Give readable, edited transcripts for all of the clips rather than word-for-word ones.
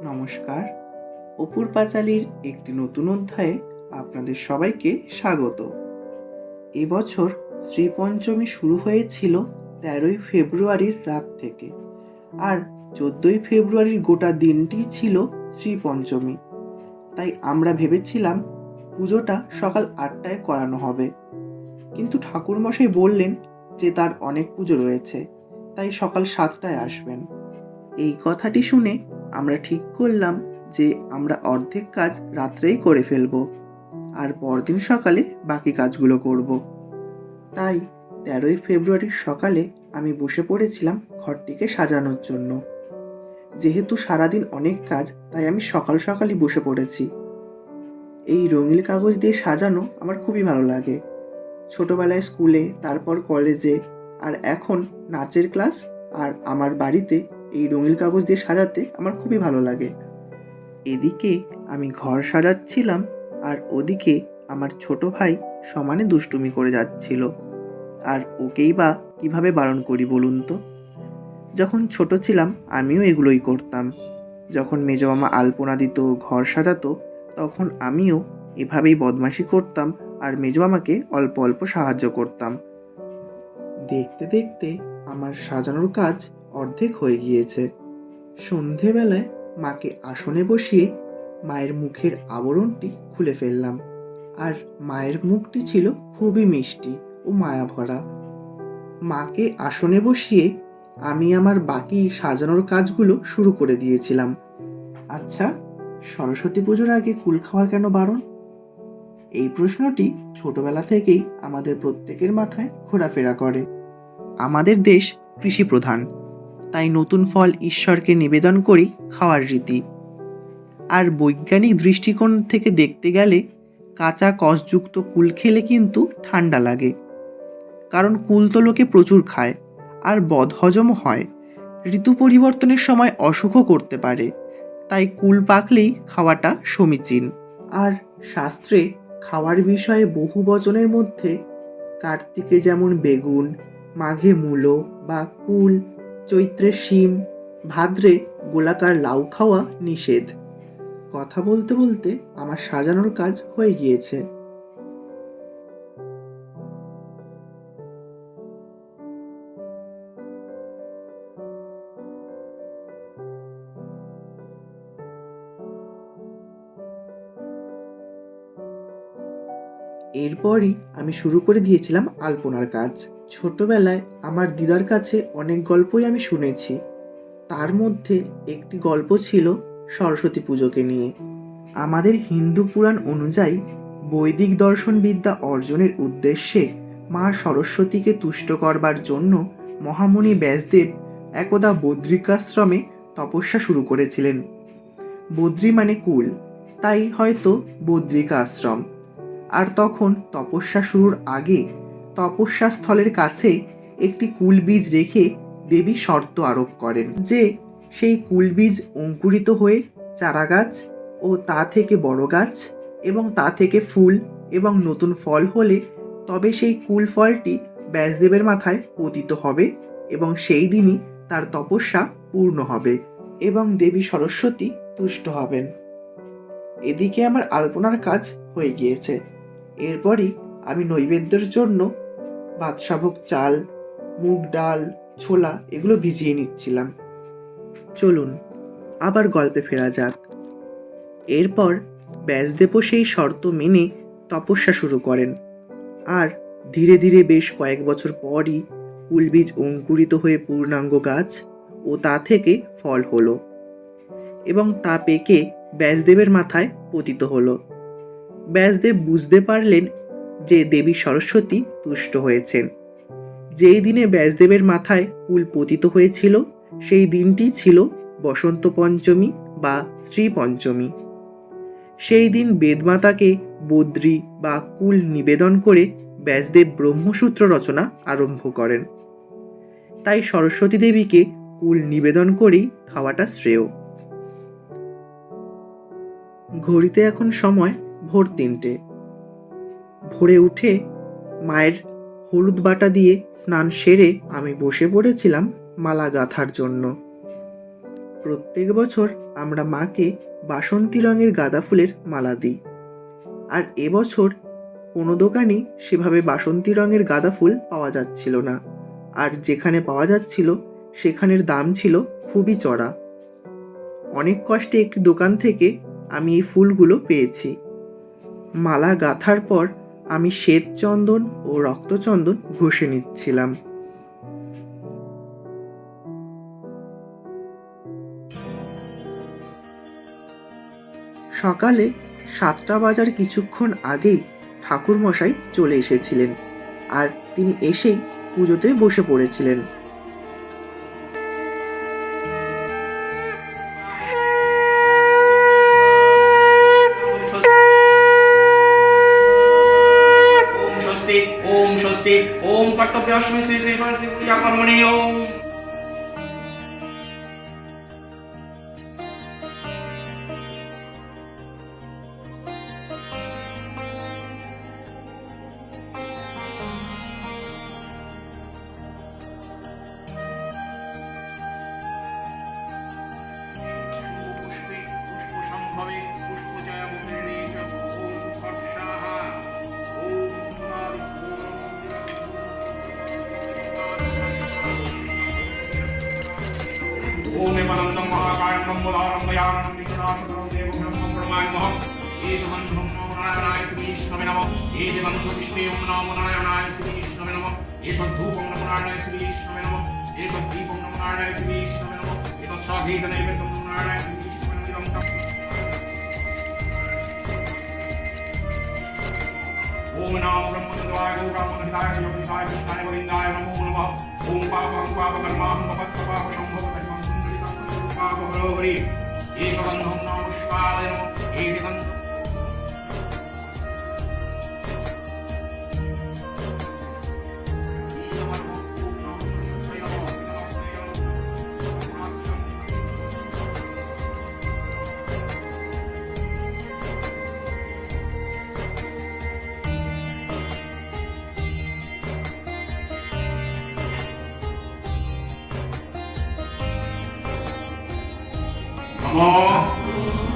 নমস্কার। অপুর পাঁচালীর একটি নতুন অধ্যায়ে আপনাদের সবাইকে স্বাগত। এবছর শ্রীপঞ্চমী শুরু হয়েছিল ১৩ই ফেব্রুয়ারির রাত থেকে, আর ১৪ই ফেব্রুয়ারির গোটা দিনটি ছিল শ্রীপঞ্চমী। তাই আমরা ভেবেছিলাম পুজোটা সকাল ৮টায় করানো হবে, কিন্তু ঠাকুরমশাই বললেন যে তার অনেক পুজো রয়েছে, তাই সকাল ৭টায় আসবেন। এই কথাটি শুনে আমরা ঠিক করলাম যে আমরা অর্ধেক কাজ রাত্রেই করে ফেলব, আর পরদিন সকালে বাকি কাজগুলো করব। তাই ১৩ই ফেব্রুয়ারির সকালে আমি বসে পড়েছিলাম ঘরটিকে সাজানোর জন্য। যেহেতু সারাদিন অনেক কাজ, তাই আমি সকাল সকালই বসে পড়েছি। এই রঙিন কাগজ দিয়ে সাজানো আমার খুবই ভালো লাগে। ছোটবেলায় স্কুলে, তারপর কলেজে, আর এখন নাচের ক্লাস আর আমার বাড়িতে এই রঙিন কাগজ দিয়ে সাজাতে আমার খুবই ভালো লাগে। এদিকে আমি ঘর সাজাচ্ছিলাম, আর ওদিকে আমার ছোট ভাই সমানে দুষ্টুমি করে যাচ্ছিল। আর ওকেই বা কিভাবে বারণ করি বলুন তো? যখন ছোট ছিলাম আমিও এগুলোই করতাম। যখন মেজো মামা আলপনা দিত, ঘর সাজাতো, তখন আমিও এভাবেই বদমাশি করতাম আর মেজো মামাকে অল্প অল্প সাহায্য করতাম। দেখতে দেখতে আমার সাজানোর কাজ অর্ধেক হয়ে গিয়েছে। সন্ধেবেলায় মাকে আসনে বসিয়ে মায়ের মুখের আবরণটি খুলে ফেললাম, আর মায়ের মুখটি ছিল খুবই মিষ্টি ও মায়া ভরা। মাকে আসনে বসিয়ে আমি আমার বাকি সাজানোর কাজগুলো শুরু করে দিয়েছিলাম। আচ্ছা, সরস্বতী পুজোর আগে কুল খাওয়া কেন বারণ? এই প্রশ্নটি ছোটবেলা থেকেই আমাদের প্রত্যেকের মাথায় ঘোরাফেরা করে। আমাদের দেশ কৃষি প্রধান, তাই নতুন ফল ঈশ্বরকে নিবেদন করি খাওয়ার রীতি। আর বৈজ্ঞানিক দৃষ্টিকোণ থেকে দেখতে গেলে কাঁচা কষযুক্ত কুল খেলে কিন্তু ঠান্ডা লাগে, কারণ কুল তো লোকে প্রচুর খায় আর বদহজমও হয়। ঋতু পরিবর্তনের সময় অসুখও করতে পারে, তাই কুল পাকলেই খাওয়াটা সমীচীন। আর শাস্ত্রে খাওয়ার বিষয়ে বহু বচনের মধ্যে কার্তিকে যেমন বেগুন, মাঘে মূলো বা কুল, চৈত্রে শিম, ভাদ্রে গোলাকার লাউ খাওয়া নিষেধ। কথা বলতে বলতে আমার সাজানোর কাজ হয়ে গিয়েছে। এরপরই আমি শুরু করে দিয়েছিলাম আলপনার কাজ। ছোটবেলায় আমার দিদার কাছে অনেক গল্পই আমি শুনেছি। তার মধ্যে একটি গল্প ছিল সরস্বতী পুজোকে নিয়ে। আমাদের হিন্দু পুরাণ অনুযায়ী বৈদিক দর্শন বিদ্যা অর্জনের উদ্দেশ্যে মা সরস্বতীকে তুষ্ট করবার জন্য মহামুনি ব্যাসদেব একদা বদ্রিকাশ্রমে তপস্যা শুরু করেছিলেন। বদ্রি মানে কুল, তাই হয়তো বদ্রিকা আশ্রম। আর তখন তপস্যা শুরুর আগে তপস্যা স্থলের কাছে একটি কুল বীজ রেখে দেবী শর্ত আরোপ করেন যে সেই কুল বীজ অঙ্কুরিত হয়ে চারা গাছ ও তা থেকে বড় গাছ এবং তা থেকে ফুল এবং নতুন ফল হলে তবে সেই কুল ফলটি ব্যাসদেবের মাথায় পতিত হবে এবং সেই দিনই তার তপস্যা পূর্ণ হবে এবং দেবী সরস্বতী তুষ্ট হবেন। এদিকে আমার আলপনার কাজ হয়ে গিয়েছে। এরপরই আমি নৈবেদ্যের জন্য বাদশাভোগ চাল, মুগ ডাল, ছোলা এগুলো ভিজিয়ে নিচ্ছিলাম। চলুন আবার গল্পে ফেরা যাক। এরপর ব্যাসদেবও সেই শর্ত মেনে তপস্যা শুরু করেন, আর ধীরে ধীরে বেশ কয়েক বছর পরই কুলবীজ অঙ্কুরিত হয়ে পূর্ণাঙ্গ গাছ ও তা থেকে ফল হলো এবং তা পেকে ব্যাসদেবের মাথায় পতিত হলো। ব্যাসদেব বুঝতে পারলেন যে দেবী সরস্বতী তুষ্ট হয়েছেন। যেই দিনে ব্যাসদেবের মাথায় কুল পতিত হয়েছিল সেই দিনটি ছিল বসন্ত পঞ্চমী বা শ্রী পঞ্চমী। সেই দিন বেদমাতাকে বদ্রী বা কুল নিবেদন করে ব্যাসদেব ব্রহ্মসূত্র রচনা আরম্ভ করেন। তাই সরস্বতী দেবীকে কুল নিবেদন করেই খাওয়াটা শ্রেয়। ঘড়িতে এখন সময় ভোর ৩টে। ভোরে উঠে মায়ের হলুদ বাটা দিয়ে স্নান সেরে আমি বসে পড়েছিলাম মালা গাঁথার জন্য। প্রত্যেক বছর আমরা মাকে বাসন্তী রঙের গাঁদা ফুলের মালা দিই। আর এবছর কোনো দোকানেই সেভাবে বাসন্তী রঙের গাঁদা ফুল পাওয়া যাচ্ছিল না, আর যেখানে পাওয়া যাচ্ছিল সেখানের দাম ছিল খুবই চড়া। অনেক কষ্টে একটি দোকান থেকে আমি এই ফুলগুলো পেয়েছি। মালা গাঁথার পর আমি শ্বেত চন্দন ও রক্তচন্দন ঘষে নিচ্ছিলাম। সকালে 7টা বাজার কিছুক্ষণ আগেই ঠাকুরমশাই চলে এসেছিলেন, আর তিনি এসেই পুজোতে বসে পড়েছিলেন। ओम स्वस्ति ओम कर्तव्यास्मि श्री श्री सरस्वती पूजा कर्मणि ओम। पुष्पे पुष्प संभवे पुष्पजय मुखेने च ओम फट् ओम एवनंदं महाकायं ब्रह्मधारं दयानं विष्णुनाथं देवं ब्रह्मं ब्रह्माण्डमहं एषमन्त्रं नारायणाय श्रीविष्णवे नमः एषमन्त्रं विष्णुं नमो नारायणाय श्रीविष्णवे नमः एषद्धूपं नमो नारायणाय श्रीविष्णवे नमः एषद्दीपं नमो नारायणाय श्रीविष्णवे नमः एतत्साधीतनैवेद्यं नमो नारायणाय श्रीविष्णवे नमः। ओम नमो ब्रह्मदेवाय गौरामोदिताय योगिताय कृष्णाय गोविन्दाय नमो नमः। ओम पापं पापकर्मां पापं शम्भवं पापहरोहरि एषबन्धं नमस्काराय नमः एषबन्धं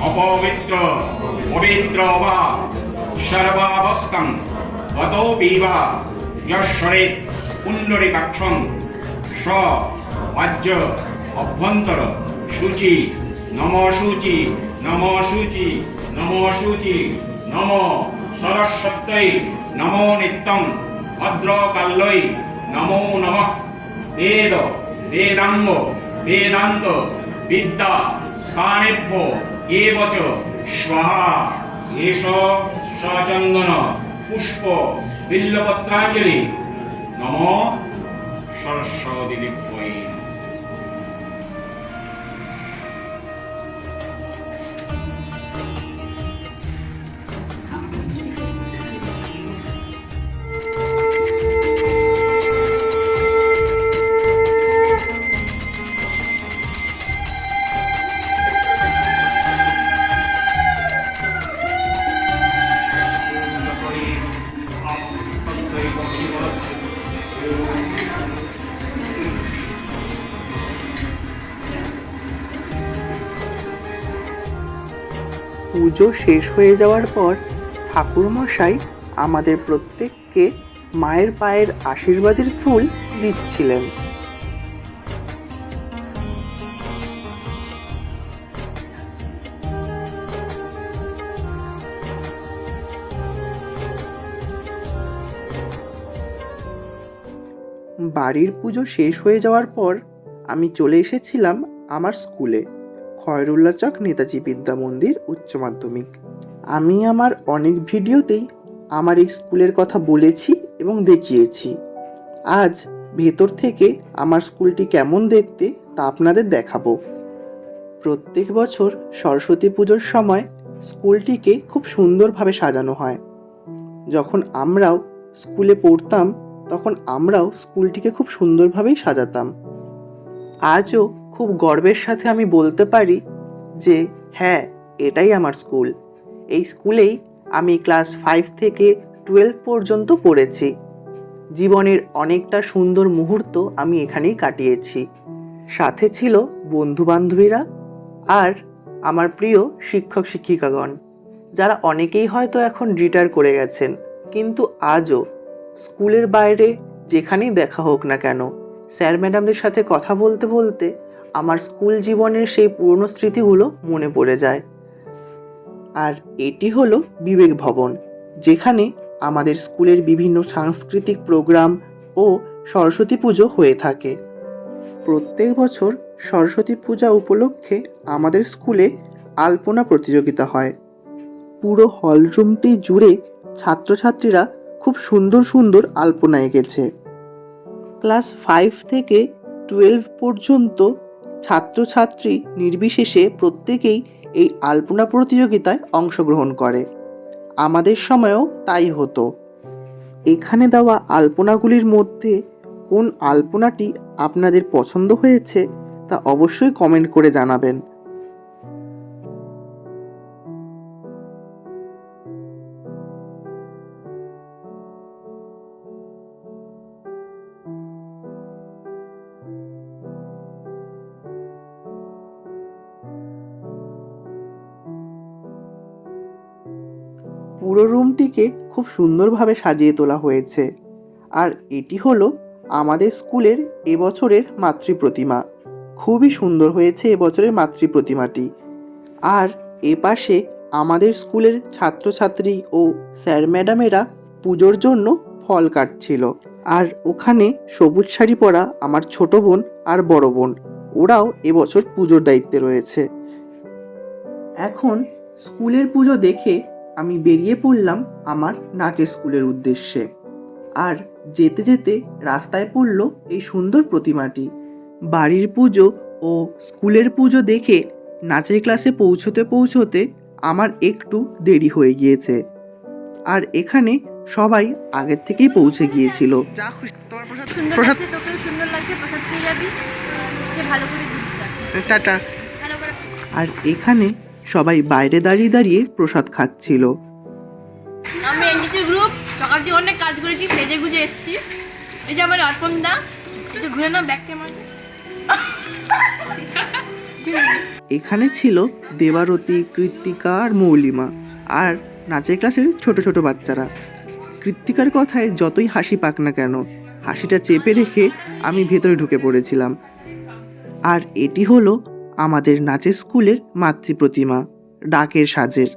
अपवित्र पवित्र वा सर्वावस्थं वतो विवा यशरे पुण्डरीकाक्षं स अज्य अभ्यंतर शुचि नमो शुचि नमो शुचि नमो शुचि नमो सरस्वत्यै नमो नित्यं भद्रकाल्यै नमो नमः। वेद वेदांग वेदांत विद्या सानेभ्यो एवच स्वाहा एष सचंदन पुष्प बिल्लपत्रांजलि नमो सरस्वती दिव्यै। পুজো শেষ হয়ে যাওয়ার পর ঠাকুরমশাই আমাদের প্রত্যেককে মায়ের পায়ের আশীর্বাদের ফুল দিচ্ছিলেন। বাড়ির পুজো শেষ হয়ে যাওয়ার পর আমি চলে এসেছিলাম আমার স্কুলে, খয়রুল্লাহ চক নেতাজি বিদ্যা মন্দির উচ্চ মাধ্যমিক। আমি আমার অনেক ভিডিওতেই আমার এই স্কুলের কথা বলেছি এবং দেখিয়েছি। আজ ভেতর থেকে আমার স্কুলটি কেমন দেখতে তা আপনাদের দেখাবো। প্রত্যেক বছর সরস্বতী পুজোর সময় স্কুলটিকে খুব সুন্দরভাবে সাজানো হয়। যখন আমরাও স্কুলে পড়তাম তখন আমরাও স্কুলটিকে খুব সুন্দরভাবেই সাজাতাম। আজও খুব গর্বের সাথে আমি বলতে পারি যে হ্যাঁ, এটাই আমার স্কুল। এই স্কুলেই আমি ক্লাস 5 থেকে 12 পর্যন্ত পড়েছি। জীবনের অনেকটা সুন্দর মুহূর্ত আমি এখানেই কাটিয়েছি। সাথে ছিল বন্ধু বান্ধবীরা আর আমার প্রিয় শিক্ষক শিক্ষিকাগণ, যারা অনেকেই হয়তো এখন রিটায়ার করে গেছেন, কিন্তু আজও স্কুলের বাইরে যেখানেই দেখা হোক না কেন, স্যার ম্যাডামদের সাথে কথা বলতে বলতে আমার স্কুল জীবনের সেই পুরনো স্মৃতিগুলো মনে পড়ে যায়। আর এটি হলো বিবেক ভবন, যেখানে আমাদের স্কুলের বিভিন্ন সাংস্কৃতিক প্রোগ্রাম ও সরস্বতী পুজো হয়ে থাকে। প্রত্যেক বছর সরস্বতী পূজা উপলক্ষে আমাদের স্কুলে আলপনা প্রতিযোগিতা হয়। পুরো হলরুমটি জুড়ে ছাত্রছাত্রীরা খুব সুন্দর সুন্দর আলপনা এঁকেছে। ক্লাস 5 থেকে 12 পর্যন্ত ছাত্রছাত্রী নির্বিশেষে প্রত্যেকেই এই আলপনা প্রতিযোগিতায় অংশগ্রহণ করে। আমাদের সময়েও তাই হতো। এখানে দেওয়া আলপনাগুলির মধ্যে কোন আলপনাটি আপনাদের পছন্দ হয়েছে তা অবশ্যই কমেন্ট করে জানাবেন। পুরো রুমটিকে খুব সুন্দরভাবে সাজিয়ে তোলা হয়েছে। আর এটি হলো আমাদের স্কুলের এবছরের মাতৃপ্রতিমা। খুবই সুন্দর হয়েছে এবছরের মাতৃপ্রতিমাটি। আর এপাশে আমাদের স্কুলের ছাত্রছাত্রী ও স্যার ম্যাডামেরা পুজোর জন্য ফল কাটছিল। আর ওখানে সবুজ শাড়ি পরা আমার ছোট বোন আর বড় বোন, ওরাও এবছর পুজোর দায়িত্বে রয়েছে। এখন স্কুলের পুজো দেখে আমি বেরিয়ে পড়লাম আমার নাচের স্কুলের উদ্দেশ্যে। আর যেতে যেতে রাস্তায় পড়ল এই সুন্দর প্রতিমাটি। বাড়ির পুজো ও স্কুলের পুজো দেখে নাচের ক্লাসে পৌঁছতে পৌঁছতে আমার একটু দেরি হয়ে গিয়েছে। আর এখানে সবাই আগের থেকেই পৌঁছে গিয়েছিল। যা খুশি তোমার সুন্দর প্রসাদ লাগছে, তোকেও সুন্দর লাগছে, প্রসাদ পেয়ে যাবি, সে ভালো করে ঘুরতে যাচ্ছে। টাটা। ভালো করে আর এখানে সবাই বাইরে দাঁড়িয়ে দাঁড়িয়ে প্রসাদ খাচ্ছিল। আমি এনডিসি গ্রুপ সকাল থেকে অনেক কাজ করেছি, সেজে গুজে এসেছি। এই যে আমার অর্পণ দা, একটু ঘুরে নাও ব্যাক ক্যামেরা। এখানে ছিল দেবারতী, কৃত্তিকা আর মৌলিমা, আর নাচের ক্লাসের ছোট ছোট বাচ্চারা। কৃত্তিকার কথায় যতই হাসি পাক না কেন, হাসিটা চেপে রেখে আমি ভেতরে ঢুকে পড়েছিলাম। আর এটি হলো আমাদের নাচের স্কুলের মাতৃপ্রতিমা, ডাকের সাজের।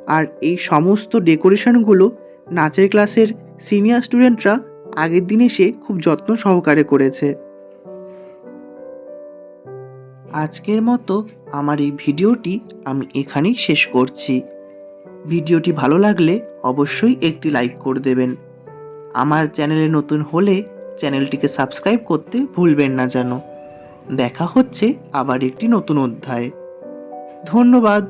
আর এই সমস্ত ডেকোরেশনগুলো নাচের ক্লাসের সিনিয়র স্টুডেন্টরা আগের দিন এসে খুব যত্ন সহকারে করেছে। আজকের মতো আমার এই ভিডিওটি আমি এখানেই শেষ করছি। ভিডিওটি ভালো লাগলে অবশ্যই একটি লাইক করে দেবেন। আমার চ্যানেলে নতুন হলে চ্যানেলটিকে সাবস্ক্রাইব করতে ভুলবেন না যেন। দেখা হচ্ছে আবার একটি নতুন অধ্যায়ে। ধন্যবাদ।